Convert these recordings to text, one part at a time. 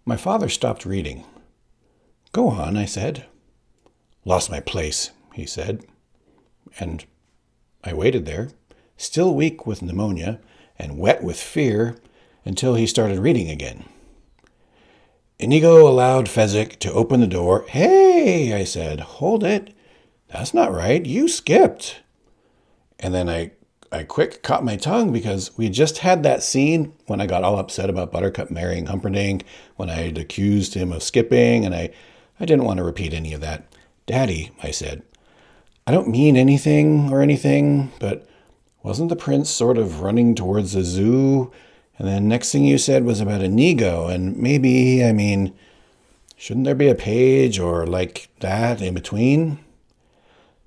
My father stopped reading. "Go on," I said. "Lost my place," he said. And I waited there, still weak with pneumonia and wet with fear, until he started reading again. Inigo allowed Fezzik to open the door. "Hey," I said, "hold it. That's not right. You skipped." And then I quick caught my tongue because we just had that scene when I got all upset about Buttercup marrying Humperdinck, when I had accused him of skipping, and I didn't want to repeat any of that. "Daddy," I said, "I don't mean anything, but wasn't the prince sort of running towards the zoo? And then next thing you said was about Inigo, and maybe, shouldn't there be a page or like that in between?"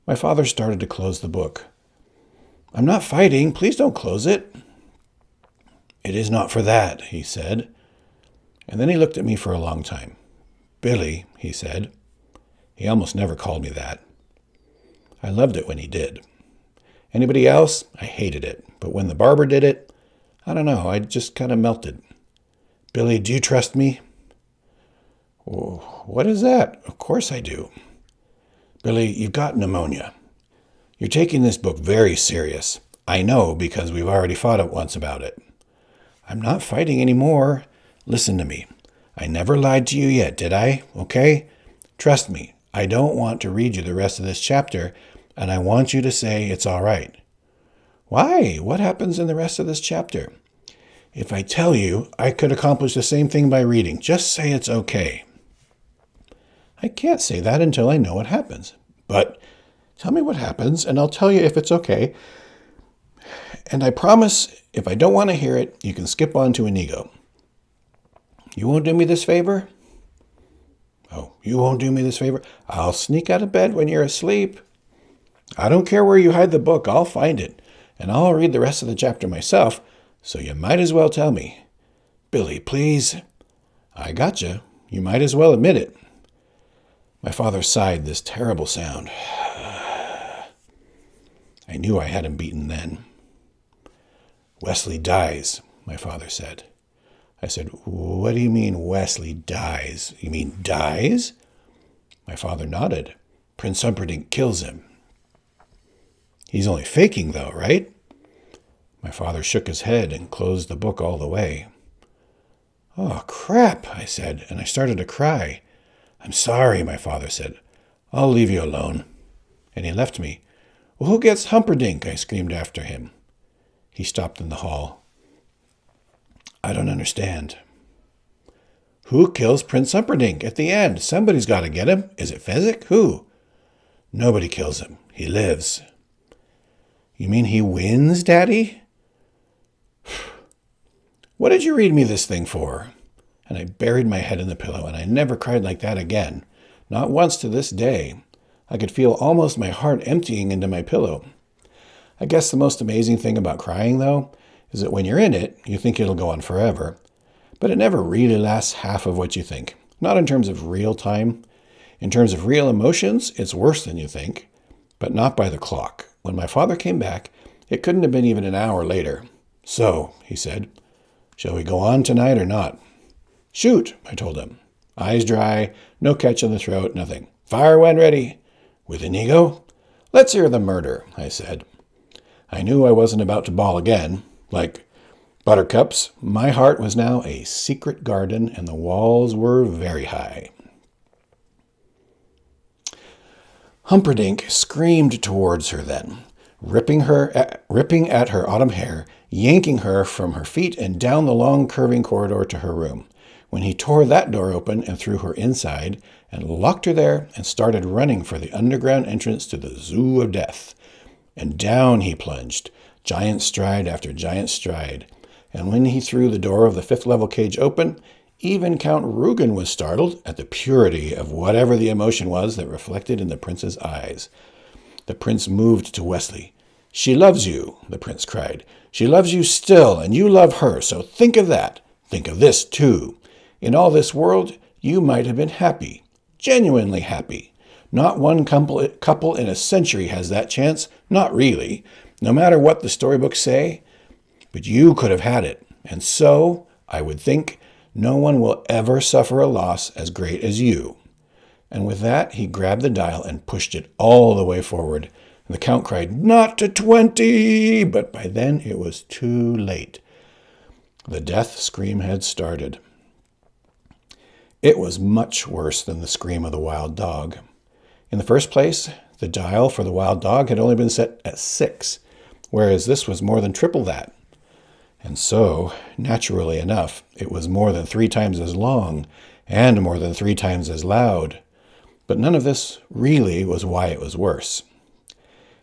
My father started to close the book. "I'm not fighting. Please don't close it." "It is not for that," he said. And then he looked at me for a long time. "Billy," he said. He almost never called me that. I loved it when he did. Anybody else, I hated it. But when the barber did it, I don't know, I just kind of melted. "Billy, do you trust me?" "Oh, what is that? Of course I do." "Billy, you've got pneumonia. You're taking this book very serious. I know because we've already fought it once about it." "I'm not fighting anymore. Listen to me. I never lied to you yet, did I? Okay? Trust me. I don't want to read you the rest of this chapter, and I want you to say it's all right." "Why? What happens in the rest of this chapter?" "If I tell you, I could accomplish the same thing by reading. Just say it's okay." "I can't say that until I know what happens." "But tell me what happens, and I'll tell you if it's okay. And I promise, if I don't want to hear it, you can skip on to Inigo." "You won't do me this favor?" "Oh, you won't do me this favor? I'll sneak out of bed when you're asleep. I don't care where you hide the book. I'll find it. And I'll read the rest of the chapter myself, so you might as well tell me." "Billy, please." "I gotcha. You might as well admit it." My father sighed this terrible sound. I knew I had him beaten then. "Wesley dies," my father said. I said, "What do you mean Wesley dies? You mean dies?" My father nodded. "Prince Humperdinck kills him." "He's only faking, though, right?" My father shook his head and closed the book all the way. "Oh, crap," I said, and I started to cry. "I'm sorry," my father said. "I'll leave you alone." And he left me. "Well, who gets Humperdinck?" I screamed after him. He stopped in the hall. "I don't understand." "Who kills Prince Humperdinck at the end? Somebody's got to get him. Is it Fezzik? Who?" "Nobody kills him. He lives." "You mean he wins, Daddy?" "What did you read me this thing for?" And I buried my head in the pillow, and I never cried like that again. Not once to this day. I could feel almost my heart emptying into my pillow. I guess the most amazing thing about crying, though, is that when you're in it, you think it'll go on forever. But it never really lasts half of what you think. Not in terms of real time. In terms of real emotions, it's worse than you think. But not by the clock. When my father came back, it couldn't have been even an hour later. "So," he said, "shall we go on tonight or not?" "Shoot," I told him. Eyes dry, no catch in the throat, nothing. "Fire when ready." "With Inigo?" "Let's hear the murder," I said. I knew I wasn't about to bawl again. Like Buttercup's, my heart was now a secret garden, and the walls were very high. Humperdinck screamed towards her then, ripping at her autumn hair, yanking her from her feet and down the long curving corridor to her room, when he tore that door open and threw her inside and locked her there and started running for the underground entrance to the Zoo of Death. And down he plunged, giant stride after giant stride, and when he threw the door of the fifth-level cage open, even Count Rugen was startled at the purity of whatever the emotion was that reflected in the prince's eyes. The prince moved to Wesley. "She loves you," the prince cried. "She loves you still, and you love her, so think of that. Think of this, too. In all this world, you might have been happy, genuinely happy. Not one couple in a century has that chance, not really, no matter what the storybooks say. But you could have had it, and so, I would think, No one will ever suffer a loss as great as you." And with that, he grabbed the dial and pushed it all the way forward. And the Count cried, "Not to 20!" But by then it was too late. The death scream had started. It was much worse than the scream of the wild dog. In the first place, the dial for the wild dog had only been set at 6, whereas this was more than triple that. And so, naturally enough, it was more than 3 times as long and more than 3 times as loud. But none of this really was why it was worse.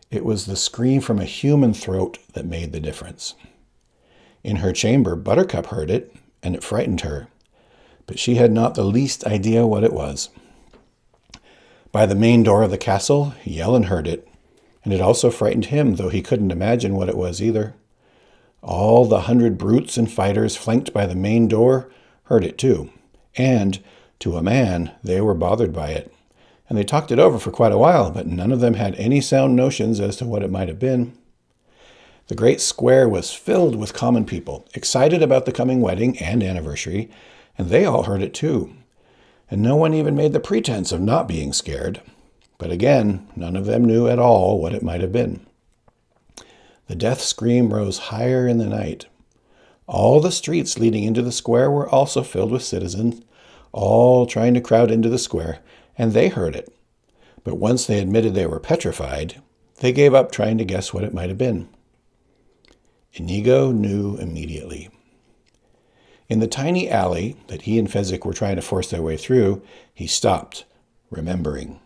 It was the scream from a human throat that made the difference. In her chamber, Buttercup heard it, and it frightened her. But she had not the least idea what it was. By the main door of the castle, Yellen heard it, and it also frightened him, though he couldn't imagine what it was either. All the 100 brutes and fighters flanked by the main door heard it too, and, to a man, they were bothered by it. And they talked it over for quite a while, but none of them had any sound notions as to what it might have been. The great square was filled with common people, excited about the coming wedding and anniversary, and they all heard it too. And no one even made the pretense of not being scared. But again, none of them knew at all what it might have been. The death scream rose higher in the night. All the streets leading into the square were also filled with citizens, all trying to crowd into the square, and they heard it. But once they admitted they were petrified, they gave up trying to guess what it might have been. Inigo knew immediately. In the tiny alley that he and Fezzik were trying to force their way through, he stopped, remembering.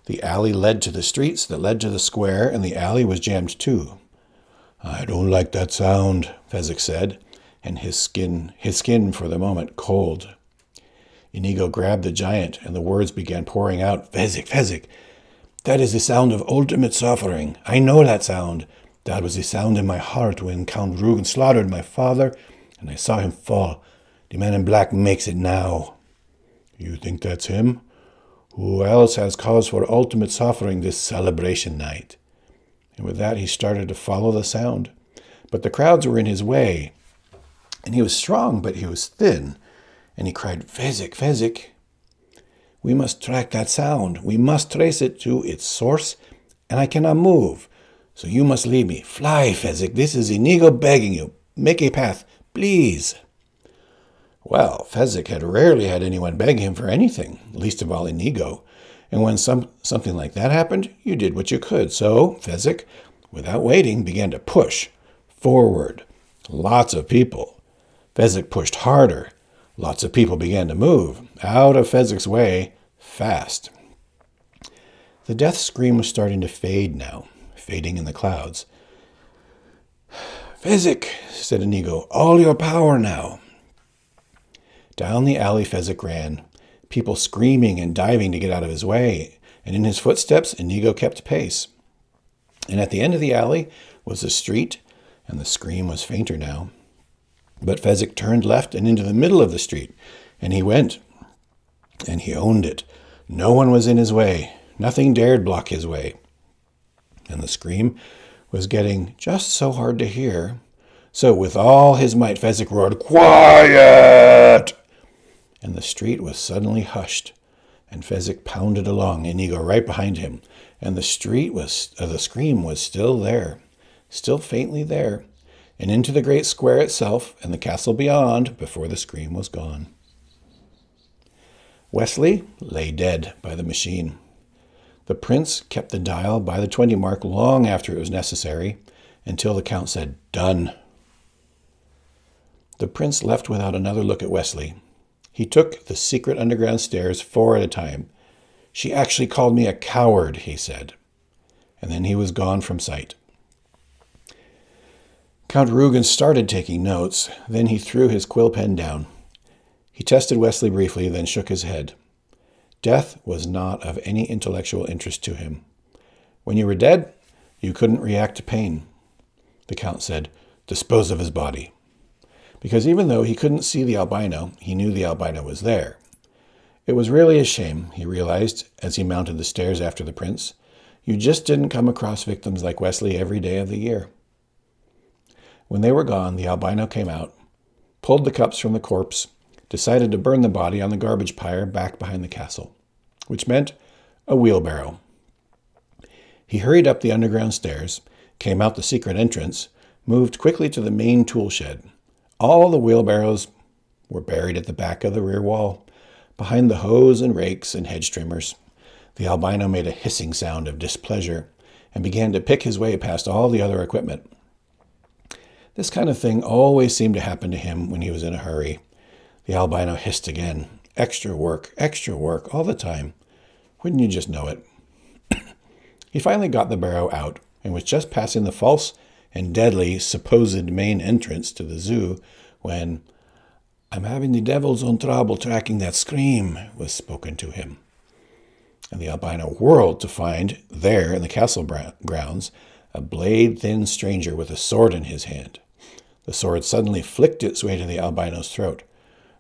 The alley led to the streets that led to the square, and the alley was jammed too. "I don't like that sound," Fezzik said, and his skin for the moment cold. Inigo grabbed the giant, and the words began pouring out. "Fezzik, Fezzik, that is the sound of ultimate suffering. I know that sound. That was the sound in my heart when Count Rugen slaughtered my father, and I saw him fall. The man in black makes it now." "You think that's him? Who else has cause for ultimate suffering this celebration night?" And with that, he started to follow the sound. But the crowds were in his way, and he was strong, but he was thin. And he cried, "Fezzik, Fezzik, we must track that sound. We must trace it to its source, and I cannot move. So you must lead me. Fly, Fezzik. This is Inigo begging you. Make a path, please." Well, Fezzik had rarely had anyone beg him for anything, least of all Inigo. And when something like that happened, you did what you could. So Fezzik, without waiting, began to push forward. Lots of people. Fezzik pushed harder. Lots of people began to move out of Fezzik's way fast. The death scream was starting to fade now, fading in the clouds. "Fezzik," said Inigo, "all your power now." Down the alley Fezzik ran, people screaming and diving to get out of his way, and in his footsteps Inigo kept pace. And at the end of the alley was the street, and the scream was fainter now. But Fezzik turned left and into the middle of the street, and he went, and he owned it. No one was in his way. Nothing dared block his way. And the scream was getting just so hard to hear. So with all his might, Fezzik roared, "Quiet!" And the street was suddenly hushed, and Fezzik pounded along, Inigo right behind him. And the scream was still there, still faintly there, and into the great square itself and the castle beyond before the scream was gone. Wesley lay dead by the machine. The prince kept the dial by the 20 mark long after it was necessary, until the Count said, "Done." The prince left without another look at Wesley. He took the secret underground stairs 4 at a time. "She actually called me a coward," he said. And then he was gone from sight. Count Rugen started taking notes, then he threw his quill pen down. He tested Wesley briefly, then shook his head. Death was not of any intellectual interest to him. When you were dead, you couldn't react to pain. The Count said, "Dispose of his body." Because even though he couldn't see the albino, he knew the albino was there. It was really a shame, he realized, as he mounted the stairs after the prince. You just didn't come across victims like Wesley every day of the year. When they were gone, the albino came out, pulled the cups from the corpse, decided to burn the body on the garbage pyre back behind the castle, which meant a wheelbarrow. He hurried up the underground stairs, came out the secret entrance, moved quickly to the main tool shed. All the wheelbarrows were buried at the back of the rear wall, behind the hoes and rakes and hedge trimmers. The albino made a hissing sound of displeasure and began to pick his way past all the other equipment. This kind of thing always seemed to happen to him when he was in a hurry. The albino hissed again. Extra work, all the time. Wouldn't you just know it? He finally got the barrow out and was just passing the false and deadly supposed main entrance to the zoo when "I'm having the devil's own trouble tracking that scream" was spoken to him. And the albino whirled to find, there in the castle grounds, a blade-thin stranger with a sword in his hand. The sword suddenly flicked its way to the albino's throat.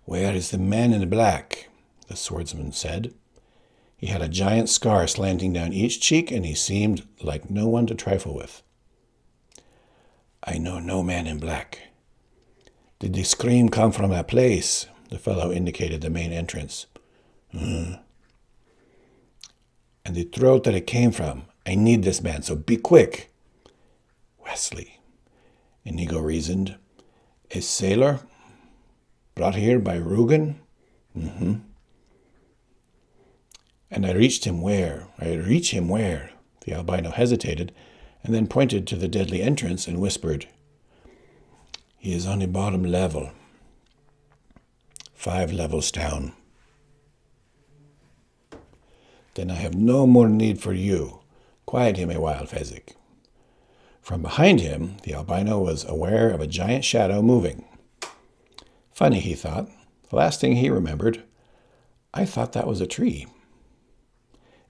"Where is the man in black?" the swordsman said. He had a giant scar slanting down each cheek, and he seemed like no one to trifle with. "I know no man in black." "Did the scream come from that place?" The fellow indicated the main entrance. "And the throat that it came from. I need this man, so be quick." "Wesley," Inigo reasoned. "A sailor? Brought here by Rugen?" "And I reach him where? The albino hesitated, and then pointed to the deadly entrance and whispered, "He is on the bottom level. 5 levels down." "Then I have no more need for you. Quiet him a while, Fezzik." From behind him, the albino was aware of a giant shadow moving. Funny, he thought. The last thing he remembered, I thought that was a tree.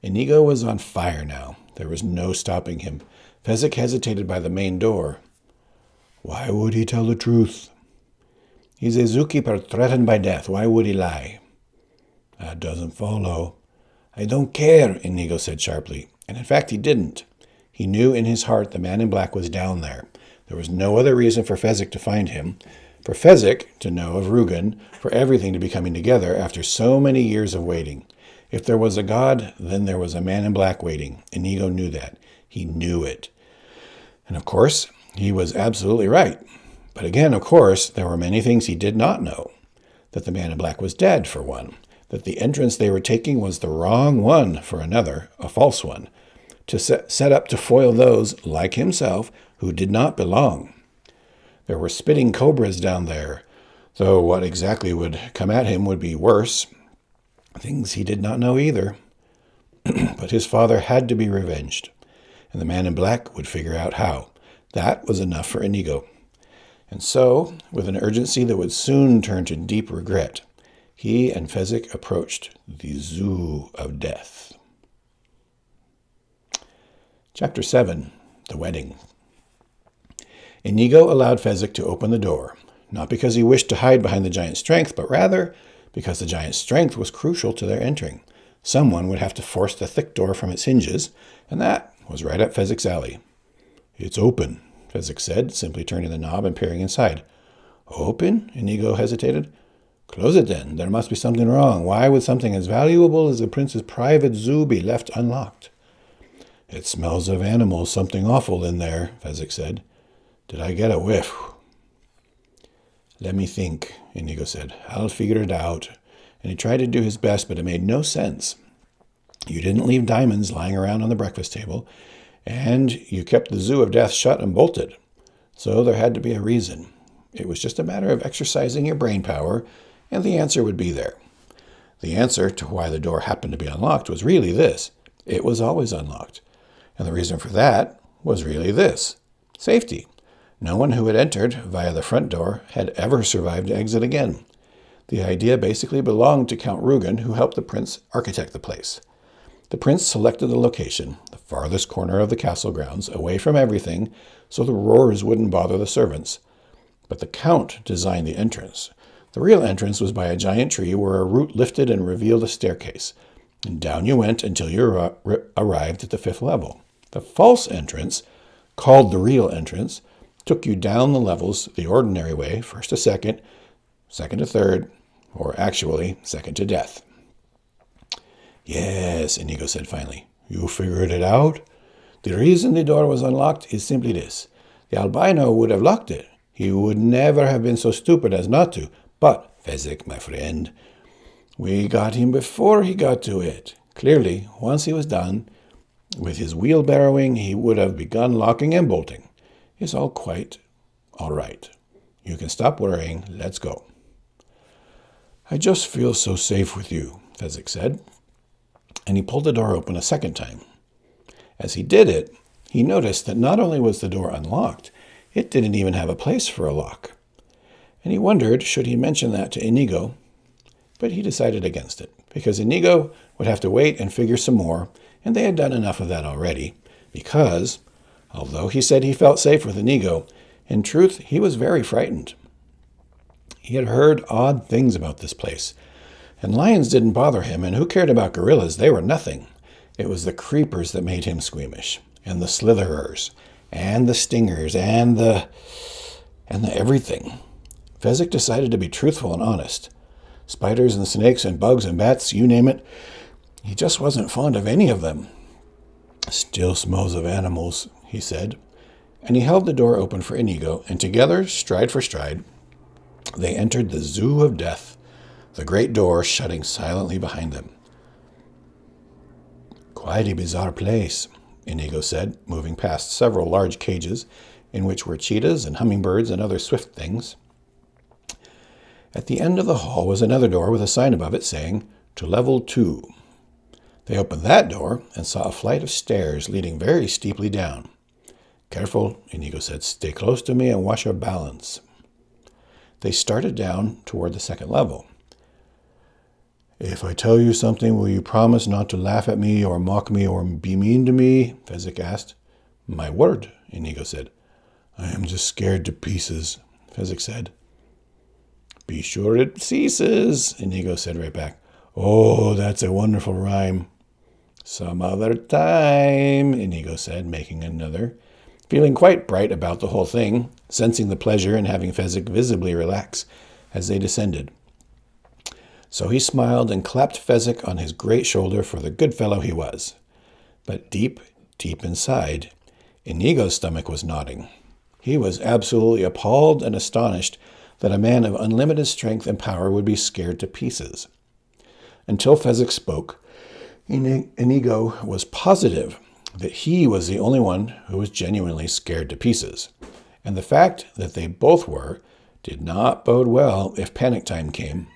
Inigo was on fire now. There was no stopping him. Fezzik hesitated by the main door. Why would he tell the truth? He's a zookeeper threatened by death. Why would he lie? That doesn't follow. I don't care, Inigo said sharply. And in fact, he didn't. He knew in his heart the man in black was down there. There was no other reason for Fezzik to find him, for Fezzik to know of Rugen, for everything to be coming together after so many years of waiting. If there was a god, then there was a man in black waiting. Inigo knew that. He knew it. And of course, he was absolutely right. But again, of course, there were many things he did not know. That the man in black was dead, for one. That the entrance they were taking was the wrong one, for another, a false one. To set up to foil those, like himself, who did not belong. There were spitting cobras down there, though what exactly would come at him would be worse. Things he did not know either. But his father had to be revenged, and the man in black would figure out how. That was enough for Inigo. And so, with an urgency that would soon turn to deep regret, he and Fezzik approached the Zoo of Death. Chapter 7. The Wedding. Inigo allowed Fezzik to open the door, not because he wished to hide behind the giant's strength, but rather because the giant's strength was crucial to their entering. Someone would have to force the thick door from its hinges, and that was right up Fezzik's alley. It's open, Fezzik said, simply turning the knob and peering inside. Open? Inigo hesitated. Close it then. There must be something wrong. Why would something as valuable as the prince's private zoo be left unlocked? It smells of animals, something awful in there, Fezzik said. Did I get a whiff? Let me think, Inigo said. I'll figure it out. And he tried to do his best, but it made no sense. You didn't leave diamonds lying around on the breakfast table, and you kept the Zoo of Death shut and bolted. So there had to be a reason. It was just a matter of exercising your brain power, and the answer would be there. The answer to why the door happened to be unlocked was really this. It was always unlocked. And the reason for that was really this. Safety. No one who had entered via the front door had ever survived to exit again. The idea basically belonged to Count Rugen, who helped the prince architect the place. The prince selected the location, the farthest corner of the castle grounds, away from everything, so the roars wouldn't bother the servants. But the count designed the entrance. The real entrance was by a giant tree where a root lifted and revealed a staircase. And down you went until you arrived at the 5th level. The false entrance, called the real entrance, took you down the levels the ordinary way, first to second, second to third, or actually second to death. Yes, Inigo said finally. You figured it out? The reason the door was unlocked is simply this. The albino would have locked it. He would never have been so stupid as not to. But, Fezzik, my friend, we got him before he got to it. Clearly, once he was done with his wheelbarrowing, he would have begun locking and bolting. It's all quite all right. You can stop worrying. Let's go. I just feel so safe with you, Fezzik said, and he pulled the door open a second time. As he did it, he noticed that not only was the door unlocked, it didn't even have a place for a lock. And he wondered, should he mention that to Inigo? But he decided against it, because Inigo would have to wait and figure some more, and they had done enough of that already, because, although he said he felt safe with Inigo, in truth, he was very frightened. He had heard odd things about this place, and lions didn't bother him, and who cared about gorillas? They were nothing. It was the creepers that made him squeamish, and the slitherers, and the stingers, and the everything. Fezzik decided to be truthful and honest. Spiders and snakes and bugs and bats, you name it. He just wasn't fond of any of them. Still smells of animals, he said, and he held the door open for Inigo, and together, stride for stride, they entered the Zoo of Death, the great door shutting silently behind them. Quite a bizarre place, Inigo said, moving past several large cages in which were cheetahs and hummingbirds and other swift things. At the end of the hall was another door with a sign above it saying, "To Level 2." They opened that door and saw a flight of stairs leading very steeply down. Careful, Inigo said. Stay close to me and watch your balance. They started down toward the second level. If I tell you something, will you promise not to laugh at me or mock me or be mean to me? Fezzik asked. My word, Inigo said. I am just scared to pieces, Fezzik said. Be sure it ceases, Inigo said right back. Oh, that's a wonderful rhyme. Some other time, Inigo said, making another, feeling quite bright about the whole thing, sensing the pleasure in having Fezzik visibly relax as they descended. So he smiled and clapped Fezzik on his great shoulder for the good fellow he was. But deep, deep inside, Inigo's stomach was nodding. He was absolutely appalled and astonished that a man of unlimited strength and power would be scared to pieces. Until Fezzik spoke, Inigo was positive that he was the only one who was genuinely scared to pieces. And the fact that they both were did not bode well if panic time came.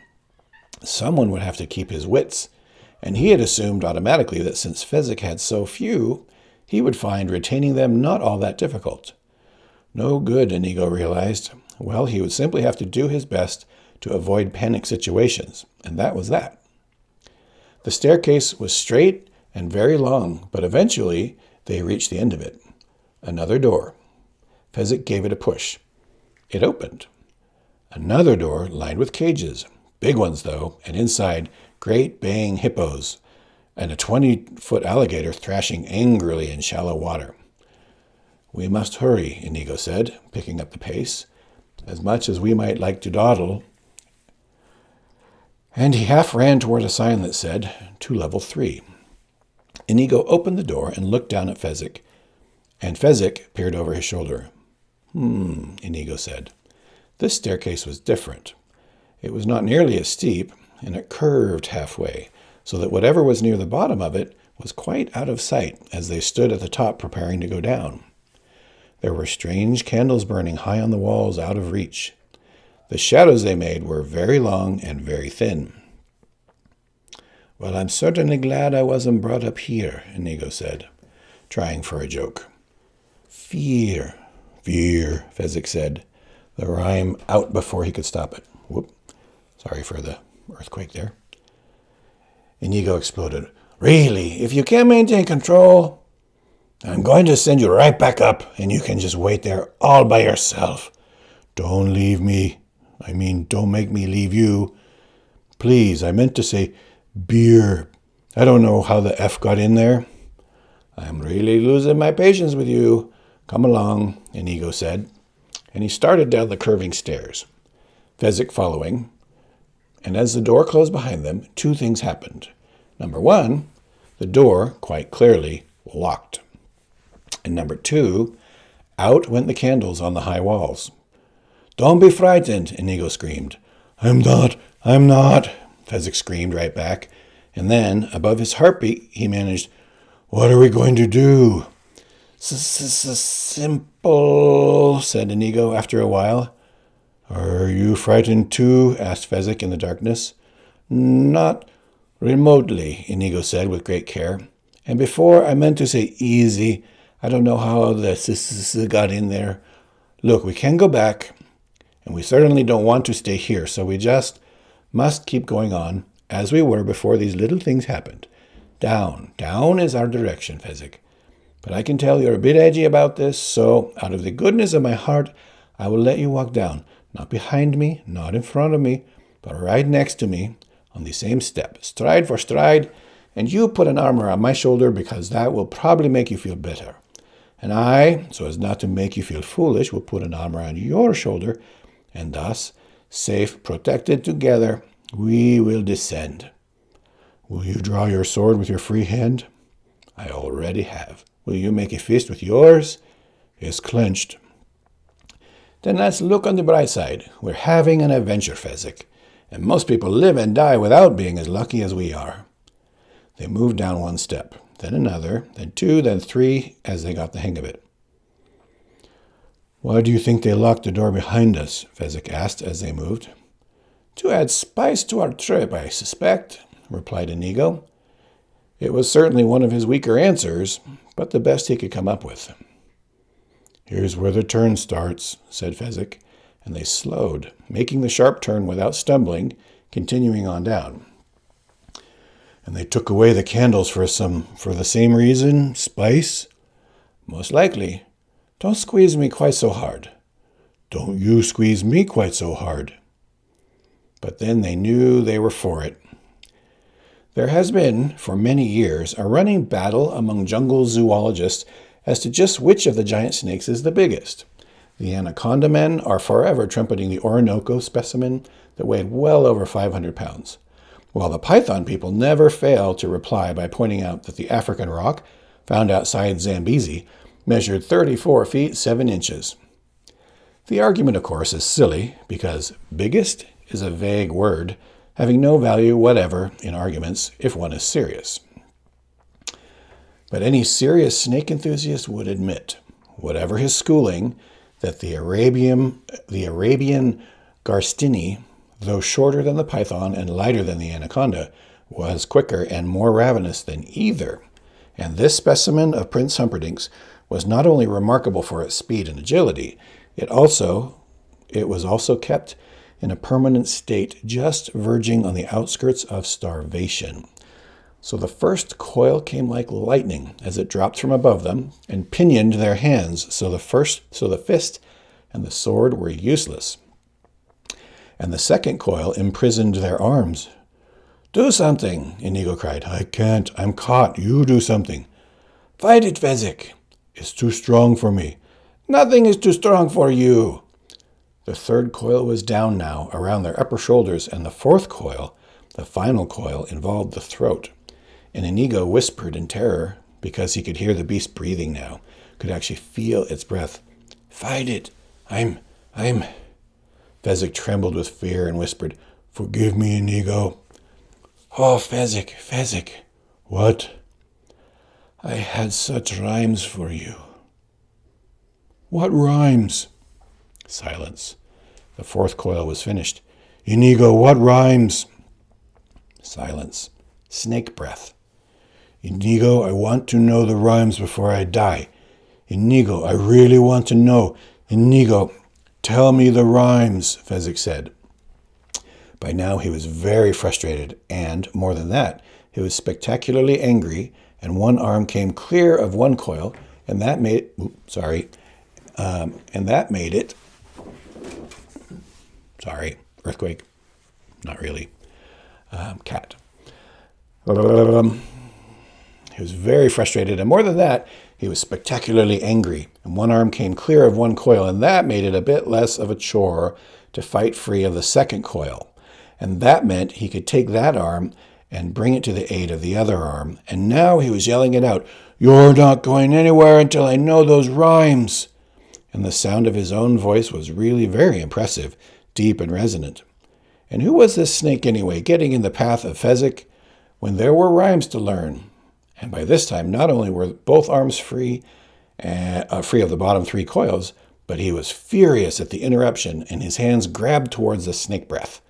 Someone would have to keep his wits, and he had assumed automatically that since Fezzik had so few, he would find retaining them not all that difficult. No good, Inigo realized. Well, he would simply have to do his best to avoid panic situations, and that was that. The staircase was straight and very long, but eventually they reached the end of it. Another door. Fezzik gave it a push. It opened. Another door lined with cages. Big ones, though, and inside, great baying hippos, and a 20-foot alligator thrashing angrily in shallow water. We must hurry, Inigo said, picking up the pace, as much as we might like to dawdle. And he half ran toward a sign that said, to Level 3. Inigo opened the door and looked down at Fezzik, and Fezzik peered over his shoulder. Inigo said. This staircase was different. It was not nearly as steep, and it curved halfway, so that whatever was near the bottom of it was quite out of sight as they stood at the top preparing to go down. There were strange candles burning high on the walls out of reach. The shadows they made were very long and very thin. Well, I'm certainly glad I wasn't brought up here, Inigo said, trying for a joke. Fear, Fezzik said, the rhyme out before he could stop it. Whoop. Sorry for the earthquake there. Inigo exploded. Really, if you can't maintain control, I'm going to send you right back up, and you can just wait there all by yourself. Don't leave me. Don't make me leave you. Please, I meant to say beer. I don't know how the F got in there. I'm really losing my patience with you. Come along, Inigo said, and he started down the curving stairs, Fezzik following, And as the door closed behind them, two things happened. Number one, the door, quite clearly, locked. And number two, out went the candles on the high walls. "Don't be frightened," Inigo screamed. I'm not, Fezzik screamed right back. And then, above his heartbeat, he managed, "What are we going to do?" "Simple," said Inigo after a while. "Are you frightened too?" asked Fezzik in the darkness. "Not remotely," Inigo said with great care. "And before I meant to say easy. I don't know how the got in there. Look, we can go back, and we certainly don't want to stay here, so we just must keep going on, as we were before these little things happened. Down is our direction, Fezzik. But I can tell you're a bit edgy about this, so out of the goodness of my heart, I will let you walk down, not behind me, not in front of me, but right next to me, on the same step, stride for stride, and you put an arm around my shoulder because that will probably make you feel better. And I, so as not to make you feel foolish, will put an arm around your shoulder, and thus, safe, protected together, we will descend. Will you draw your sword with your free hand? I already have. Will you make a fist with yours? It's clenched. Then let's look on the bright side. We're having an adventure, Fezzik, and most people live and die without being as lucky as we are. They moved down one step, then another, then two, then three, as they got the hang of it. Why do you think they locked the door behind us? Fezzik asked as they moved. To add spice to our trip, I suspect, replied Inigo. It was certainly one of his weaker answers, but the best he could come up with. Here's where the turn starts, said Fezzik, and they slowed, making the sharp turn without stumbling, continuing on down. And they took away the candles for the same reason, spice? Most likely. Don't squeeze me quite so hard. Don't you squeeze me quite so hard. But then they knew they were for it. There has been, for many years, a running battle among jungle zoologists as to just which of the giant snakes is the biggest. The anaconda men are forever trumpeting the Orinoco specimen that weighed well over 500 pounds, while the python people never fail to reply by pointing out that the African rock, found outside Zambezi, measured 34 feet 7 inches. The argument, of course, is silly, because biggest is a vague word, having no value whatever in arguments if one is serious. But any serious snake enthusiast would admit, whatever his schooling, that the Arabian Garstini, though shorter than the python and lighter than the anaconda, was quicker and more ravenous than either. And this specimen of Prince Humperdinck's was not only remarkable for its speed and agility, it was also kept in a permanent state just verging on the outskirts of starvation. So the first coil came like lightning as it dropped from above them and pinioned their hands, so the fist and the sword were useless. And the second coil imprisoned their arms. Do something, Inigo cried. I can't. I'm caught. You do something. Fight it, Fezzik. It's too strong for me. Nothing is too strong for you. The third coil was down now, around their upper shoulders, and the fourth coil, the final coil, involved the throat. And Inigo whispered in terror, because he could hear the beast breathing now, could actually feel its breath. Fight it. I'm... Fezzik trembled with fear and whispered, Forgive me, Inigo. Oh, Fezzik. What? I had such rhymes for you. What rhymes? Silence. The fourth coil was finished. Inigo, what rhymes? Silence. Snake breath. Inigo, I want to know the rhymes before I die. Inigo, I really want to know. Inigo, tell me the rhymes, Fezzik said. By now he was very frustrated, and, more than that, he was spectacularly angry, and one arm came clear of one coil, and that made it... Earthquake. Not really. Cat. He was very frustrated, and more than that, he was spectacularly angry, and one arm came clear of one coil, and that made it a bit less of a chore to fight free of the second coil. And that meant he could take that arm and bring it to the aid of the other arm. And now he was yelling it out, "You're not going anywhere until I know those rhymes." And the sound of his own voice was really very impressive, deep and resonant. And who was this snake anyway, getting in the path of Fezzik when there were rhymes to learn? And by this time, not only were both arms free of the bottom 3 coils, but he was furious at the interruption, and his hands grabbed towards the snake breath.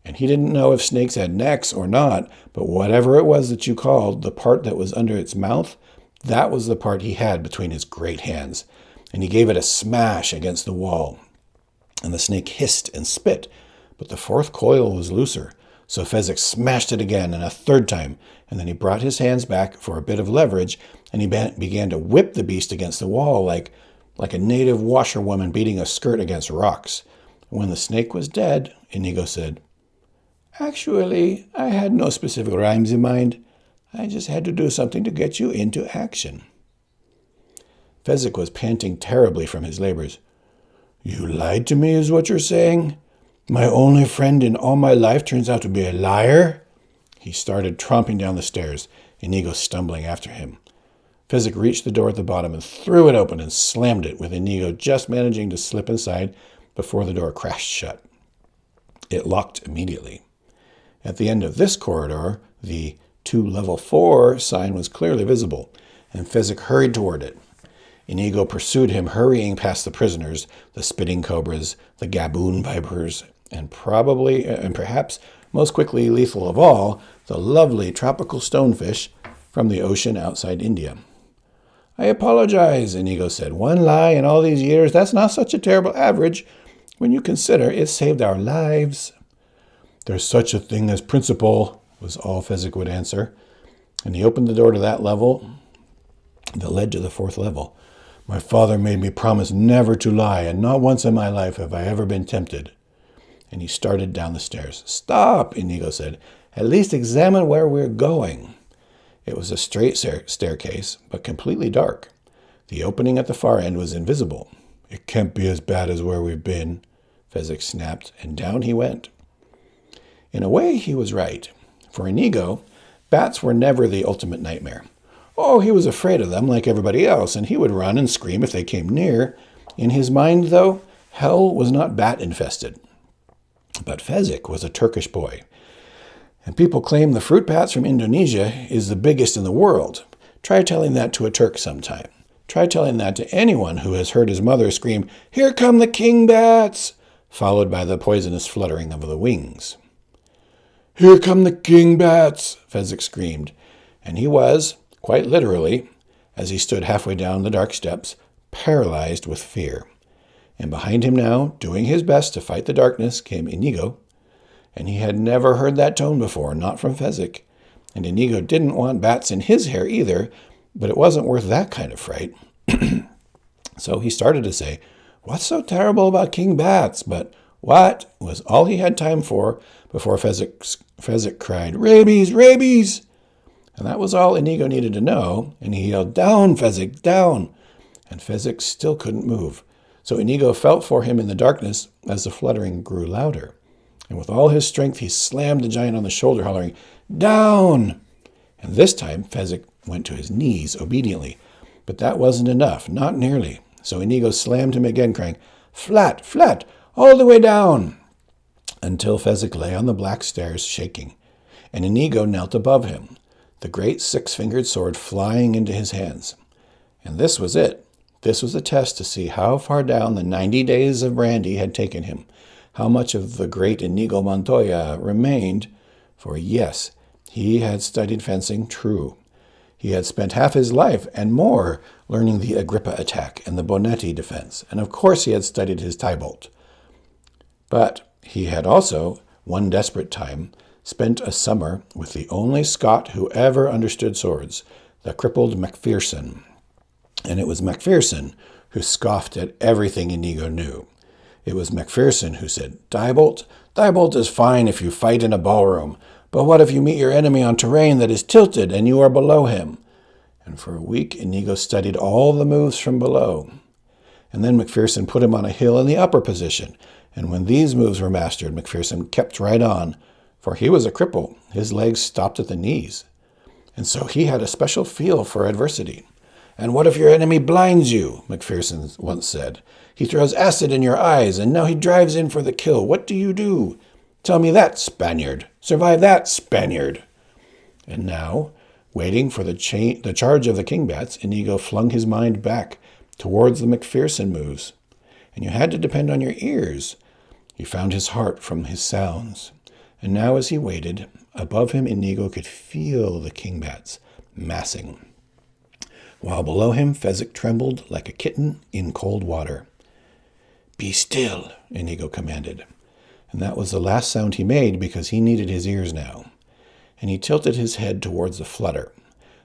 And he didn't know if snakes had necks or not, but whatever it was that you called the part that was under its mouth, that was the part he had between his great hands. And he gave it a smash against the wall. And the snake hissed and spit, but the 4th coil was looser. So Fezzik smashed it again and a 3rd time, and then he brought his hands back for a bit of leverage, and he began to whip the beast against the wall like a native washerwoman beating a skirt against rocks. When the snake was dead, Inigo said, "Actually, I had no specific rhymes in mind. I just had to do something to get you into action." Fezzik was panting terribly from his labors. "You lied to me, is what you're saying? My only friend in all my life turns out to be a liar?" He started tromping down the stairs, Inigo stumbling after him. Fezzik reached the door at the bottom and threw it open and slammed it, with Inigo just managing to slip inside before the door crashed shut. It locked immediately. At the end of this corridor, the "to level 4" sign was clearly visible, and Fezzik hurried toward it. Inigo pursued him, hurrying past the prisoners, the spitting cobras, the gaboon vipers, and perhaps most quickly lethal of all, the lovely tropical stonefish from the ocean outside India. "I apologize," Inigo said. "One lie in all these years, that's not such a terrible average when you consider it saved our lives." "There's such a thing as principle," was all Fezzik would answer. And he opened the door to that level that led to the 4th level. "My father made me promise never to lie, and not once in my life have I ever been tempted." And he started down the stairs. "Stop," Inigo said. "At least examine where we're going." It was a straight staircase, but completely dark. The opening at the far end was invisible. "It can't be as bad as where we've been," Fezzik snapped, and down he went. In a way, he was right. For Inigo, bats were never the ultimate nightmare. Oh, he was afraid of them like everybody else, and he would run and scream if they came near. In his mind, though, hell was not bat-infested. But Fezzik was a Turkish boy, and people claim the fruit bats from Indonesia is the biggest in the world. Try telling that to a Turk sometime. Try telling that to anyone who has heard his mother scream, "Here come the king bats!" followed by the poisonous fluttering of the wings. "Here come the king bats!" Fezzik screamed, and he was, quite literally, as he stood halfway down the dark steps, paralyzed with fear. And behind him now, doing his best to fight the darkness, came Inigo, and he had never heard that tone before, not from Fezzik. And Inigo didn't want bats in his hair either, but it wasn't worth that kind of fright. So he started to say, "What's so terrible about king bats?" But "what" was all he had time for before Fezzik cried, "Rabies! Rabies!" And that was all Inigo needed to know, and he yelled, "Down, Fezzik, down!" And Fezzik still couldn't move. So Inigo felt for him in the darkness as the fluttering grew louder. And with all his strength, he slammed the giant on the shoulder, hollering, "Down!" And this time, Fezzik went to his knees obediently. But that wasn't enough, not nearly. So Inigo slammed him again, crying, "Flat, flat, all the way down!" Until Fezzik lay on the black stairs, shaking. And Inigo knelt above him, the great 6-fingered sword flying into his hands. And this was it. This was a test to see how far down the 90 days of brandy had taken him, how much of the great Inigo Montoya remained, for yes, he had studied fencing, true. He had spent half his life and more learning the Agrippa attack and the Bonetti defense, and of course he had studied his Tybolt. But he had also, one desperate time, spent a summer with the only Scot who ever understood swords, the crippled Macpherson. And it was Macpherson who scoffed at everything Inigo knew. It was Macpherson who said, Tybolt is fine if you fight in a ballroom, but what if you meet your enemy on terrain that is tilted and you are below him?" And for a week, Inigo studied all the moves from below. And then Macpherson put him on a hill in the upper position, And when these moves were mastered, Macpherson kept right on, for he was a cripple. His legs stopped at the knees. And so he had a special feel for adversity. "And what if your enemy blinds you?" Macpherson once said. "He throws acid in your eyes, and now he drives in for the kill. What do you do? Tell me that, Spaniard. Survive that, Spaniard." And now, waiting for the charge of the kingbats, Inigo flung his mind back towards the Macpherson moves. And you had to depend on your ears. You found his heart from his sounds. And now as he waited, above him Inigo could feel the kingbats massing, while below him Fezzik trembled like a kitten in cold water. "Be still," Inigo commanded. And that was the last sound he made because he needed his ears now. And he tilted his head towards the flutter,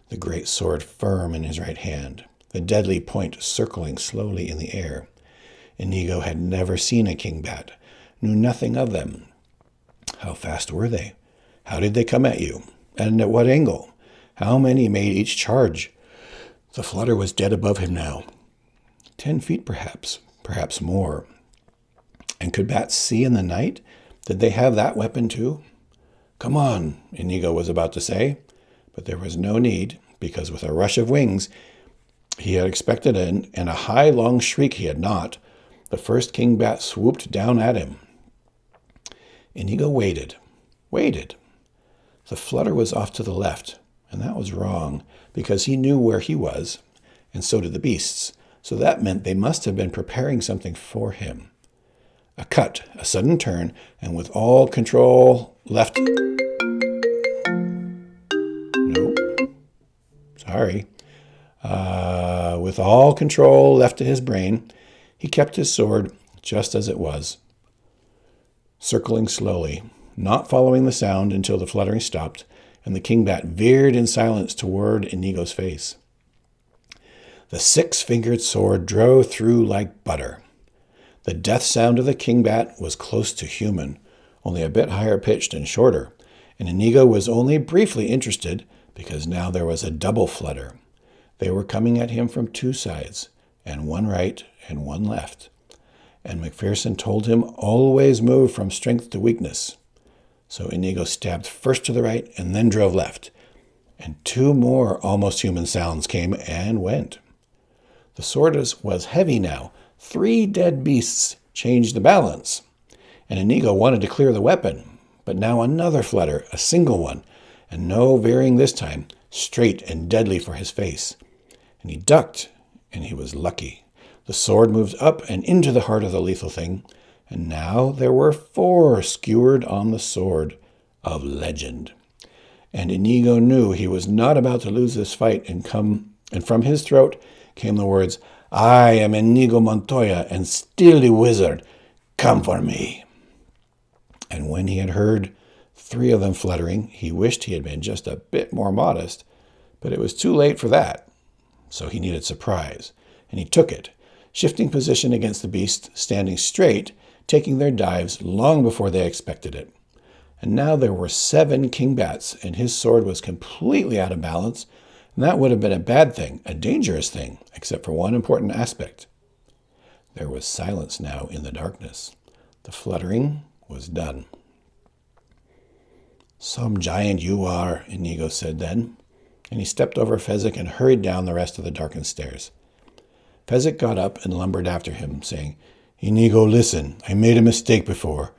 the great sword firm in his right hand, the deadly point circling slowly in the air. Inigo had never seen a kingbat, knew nothing of them. How fast were they? How did they come at you? And at what angle? How many made each charge? The flutter was dead above him now. 10 feet perhaps more. And could bats see in the night? Did they have that weapon too? "Come on," Inigo was about to say, but there was no need, because with a rush of wings he had expected and a high, long shriek he had not, the first kingbat swooped down at him. Inigo waited. The flutter was off to the left, and that was wrong, because he knew where he was, and so did the beasts, so that meant they must have been preparing something for him. A cut, a sudden turn, and with all control left... Nope. Sorry. With all control left to his brain, he kept his sword just as it was, circling slowly, not following the sound until the fluttering stopped, and the kingbat veered in silence toward Inigo's face. The 6-fingered sword drove through like butter. The death sound of the kingbat was close to human, only a bit higher pitched and shorter, and Inigo was only briefly interested because now there was a double flutter. They were coming at him from 2 sides, and one right and one left. And Macpherson told him always move from strength to weakness. So Inigo stabbed first to the right and then drove left, and 2 more almost human sounds came and went. The sword was heavy now. 3 dead beasts changed the balance, and Inigo wanted to clear the weapon, but now another flutter, a single one, and no veering this time, straight and deadly for his face. And he ducked, and he was lucky. The sword moved up and into the heart of the lethal thing, and now there were 4 skewered on the sword of legend. And Inigo knew he was not about to lose this fight, and from his throat came the words, "I am Inigo Montoya, and still the wizard. Come for me." And when he had heard 3 of them fluttering, he wished he had been just a bit more modest, but it was too late for that. So he needed surprise, and he took it, shifting position against the beast, standing straight, taking their dives long before they expected it. And now there were 7 kingbats, and his sword was completely out of balance, and that would have been a bad thing, a dangerous thing, except for one important aspect. There was silence now in the darkness. The fluttering was done. "Some giant you are," Inigo said then, and he stepped over Fezzik and hurried down the rest of the darkened stairs. Fezzik got up and lumbered after him, saying, "Inigo, listen, I made a mistake before.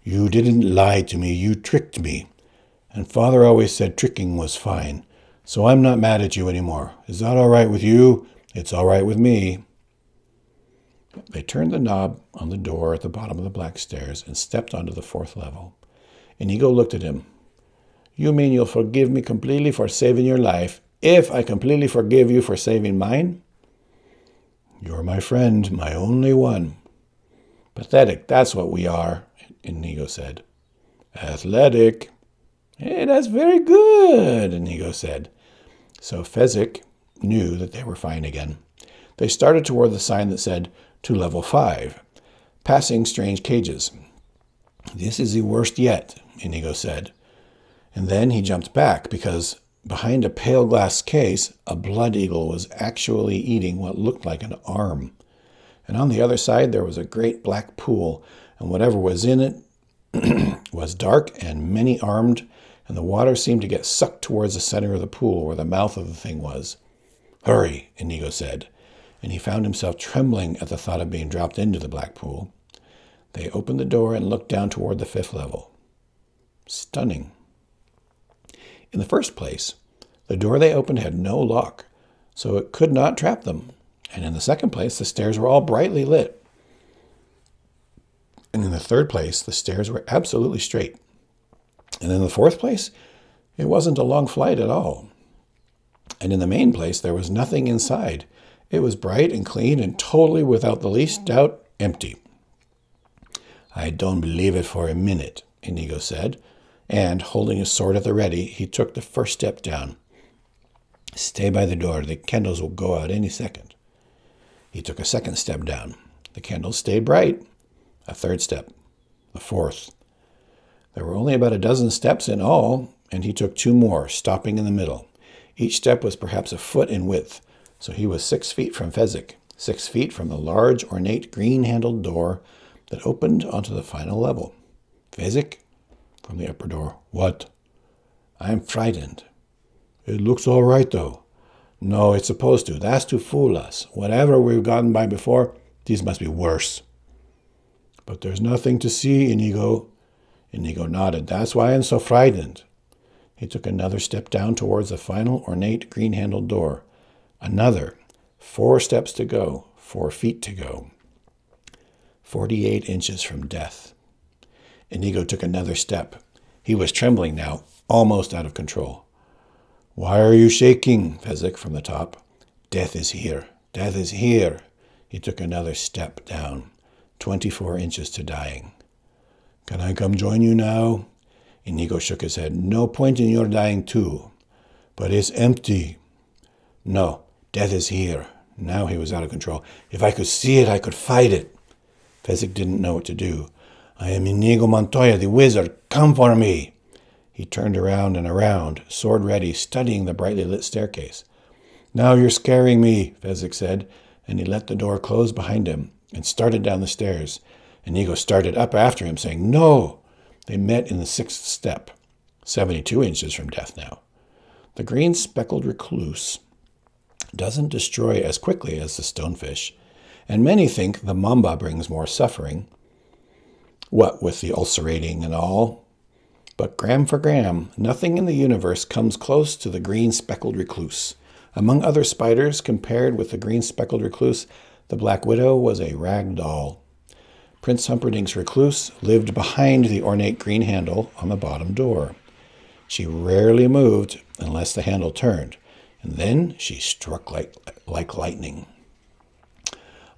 You didn't lie to me, you tricked me. And Father always said tricking was fine. So I'm not mad at you anymore. Is that all right with you? It's all right with me." They turned the knob on the door at the bottom of the black stairs and stepped onto the 4th level. Inigo looked at him. "You mean you'll forgive me completely for saving your life, if I completely forgive you for saving mine?" "You're my friend, my only one." "Pathetic, that's what we are," Inigo said. "Athletic." "Hey, that's very good," Inigo said. So Fezzik knew that they were fine again. They started toward the sign that said, "To level 5, passing strange cages." "This is the worst yet," Inigo said. And then he jumped back because behind a pale glass case, a blood eagle was actually eating what looked like an arm. And on the other side there was a great black pool, and whatever was in it was dark and many-armed, and the water seemed to get sucked towards the center of the pool where the mouth of the thing was. "Hurry," Inigo said, and he found himself trembling at the thought of being dropped into the black pool. They opened the door and looked down toward the 5th level. Stunning. In the first place, the door they opened had no lock, so it could not trap them. And in the second place, the stairs were all brightly lit. And in the third place, the stairs were absolutely straight. And in the fourth place, it wasn't a long flight at all. And in the main place, there was nothing inside. It was bright and clean and totally, without the least doubt, empty. "I don't believe it for a minute," Inigo said, and, holding his sword at the ready, he took the first step down. "Stay by the door. The candles will go out any second." He took a second step down. The candles stayed bright. A third step. The fourth. There were only about a dozen steps in all, and he took 2 more, stopping in the middle. Each step was perhaps a foot in width, so he was 6 feet from Fezzik, 6 feet from the large, ornate, green-handled door that opened onto the final level. "Fezzik?" From the upper door. "What?" "I'm frightened." "It looks all right, though." "No, it's supposed to. That's to fool us. Whatever we've gotten by before, these must be worse." "But there's nothing to see, Inigo." Inigo nodded. "That's why I'm so frightened." He took another step down towards the final ornate green-handled door. Another. 4 steps to go. 4 feet to go. 48 inches from death. Inigo took another step. He was trembling now, almost out of control. "Why are you shaking?" Fezzik from the top. "Death is here. Death is here." He took another step down. 24 inches to dying. "Can I come join you now?" Inigo shook his head. "No point in your dying too." "But it's empty." "No, death is here." Now he was out of control. "If I could see it, I could fight it." Fezzik didn't know what to do. "I am Inigo Montoya, the wizard. Come for me." He turned around and around, sword ready, studying the brightly lit staircase. "Now you're scaring me," Fezzik said, and he let the door close behind him and started down the stairs. Inigo started up after him, saying, "No." They met in the 6th step, 72 inches from death now. The green speckled recluse doesn't destroy as quickly as the stonefish, and many think the mamba brings more suffering, what with the ulcerating and all. But gram for gram, nothing in the universe comes close to the green speckled recluse. Among other spiders, compared with the green speckled recluse, the Black Widow was a rag doll. Prince Humperdinck's recluse lived behind the ornate green handle on the bottom door. She rarely moved unless the handle turned, and then she struck like lightning.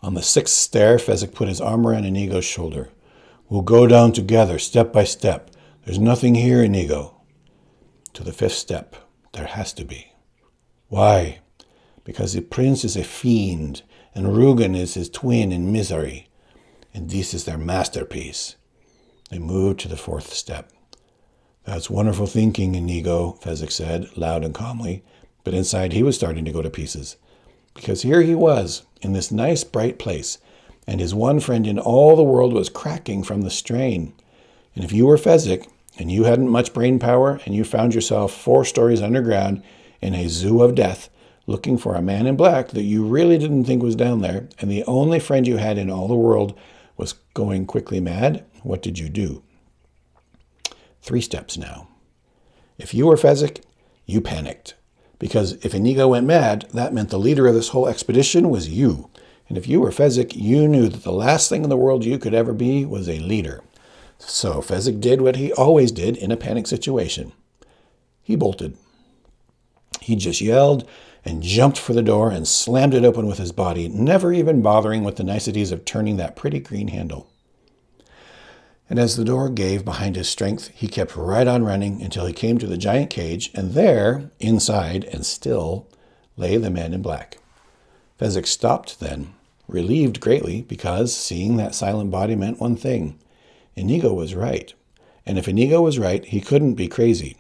On the 6th stair, Fezzik put his arm around Inigo's shoulder. "We'll go down together, step by step. There's nothing here, Inigo." To the 5th step. There has to be. "Why?" "Because the prince is a fiend, and Rugen is his twin in misery. And this is their masterpiece." They moved to the 4th step. "That's wonderful thinking, Inigo," Fezzik said, loud and calmly, but inside he was starting to go to pieces. Because here he was, in this nice, bright place, and his one friend in all the world was cracking from the strain. And if you were Fezzik, and you hadn't much brain power, and you found yourself 4 stories underground in a zoo of death, looking for a man in black that you really didn't think was down there, and the only friend you had in all the world was going quickly mad, what did you do? 3 steps now. If you were Fezzik, you panicked. Because if Inigo went mad, that meant the leader of this whole expedition was you. And if you were Fezzik, you knew that the last thing in the world you could ever be was a leader. So Fezzik did what he always did in a panic situation. He bolted. He just yelled and jumped for the door and slammed it open with his body, never even bothering with the niceties of turning that pretty green handle. And as the door gave behind his strength, he kept right on running until he came to the giant cage, and there, inside and still, lay the man in black. Fezzik stopped then, relieved greatly, because seeing that silent body meant one thing. Inigo was right. And if Inigo was right, he couldn't be crazy.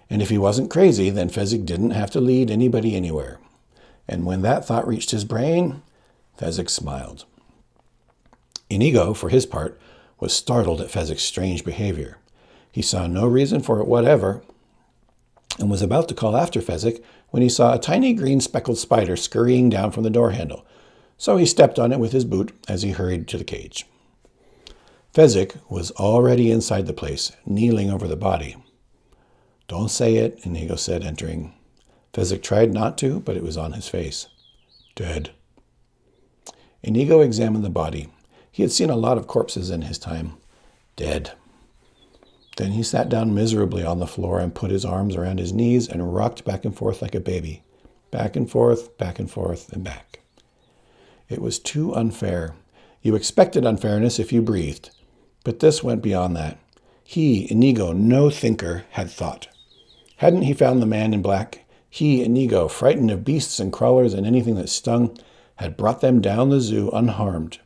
And if he wasn't crazy, then Fezzik didn't have to lead anybody anywhere. And when that thought reached his brain, Fezzik smiled. Inigo, for his part, was startled at Fezzik's strange behavior. He saw no reason for it whatever, and was about to call after Fezzik when he saw a tiny green speckled spider scurrying down from the door handle. So he stepped on it with his boot as he hurried to the cage. Fezzik was already inside the place, kneeling over the body. "Don't say it," Inigo said, entering. Fezzik tried not to, but it was on his face. "Dead." Inigo examined the body. He had seen a lot of corpses in his time. Dead. Then he sat down miserably on the floor and put his arms around his knees and rocked back and forth like a baby. Back and forth, and back. It was too unfair. You expected unfairness if you breathed. But this went beyond that. He, Inigo, no thinker, had thought. Hadn't he found the man in black? He, Inigo, frightened of beasts and crawlers and anything that stung, had brought them down the zoo unharmed.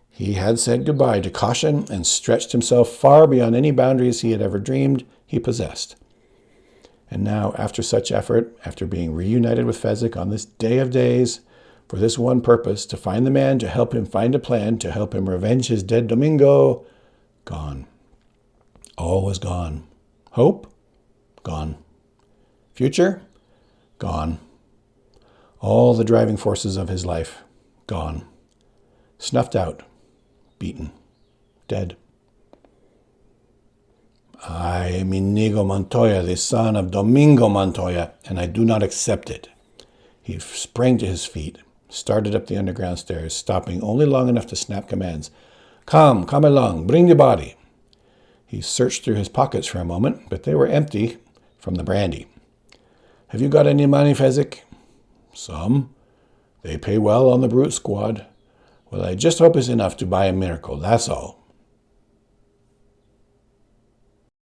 He had said goodbye to caution and stretched himself far beyond any boundaries he had ever dreamed he possessed. And now, after such effort, after being reunited with Fezzik on this day of days, for this one purpose, to find the man, to help him find a plan, to help him revenge his dead Domingo, gone. All was gone. Hope? Gone. Future? Gone. All the driving forces of his life? Gone. Snuffed out. Beaten. Dead. "I am Inigo Montoya, the son of Domingo Montoya, and I do not accept it." He sprang to his feet, started up the underground stairs, stopping only long enough to snap commands. Come along, bring the body." He searched through his pockets for a moment, but they were empty from the brandy. "Have you got any money, Fezzik?" "Some. They pay well on the brute squad. Well, I just hope it's enough to buy a miracle, that's all."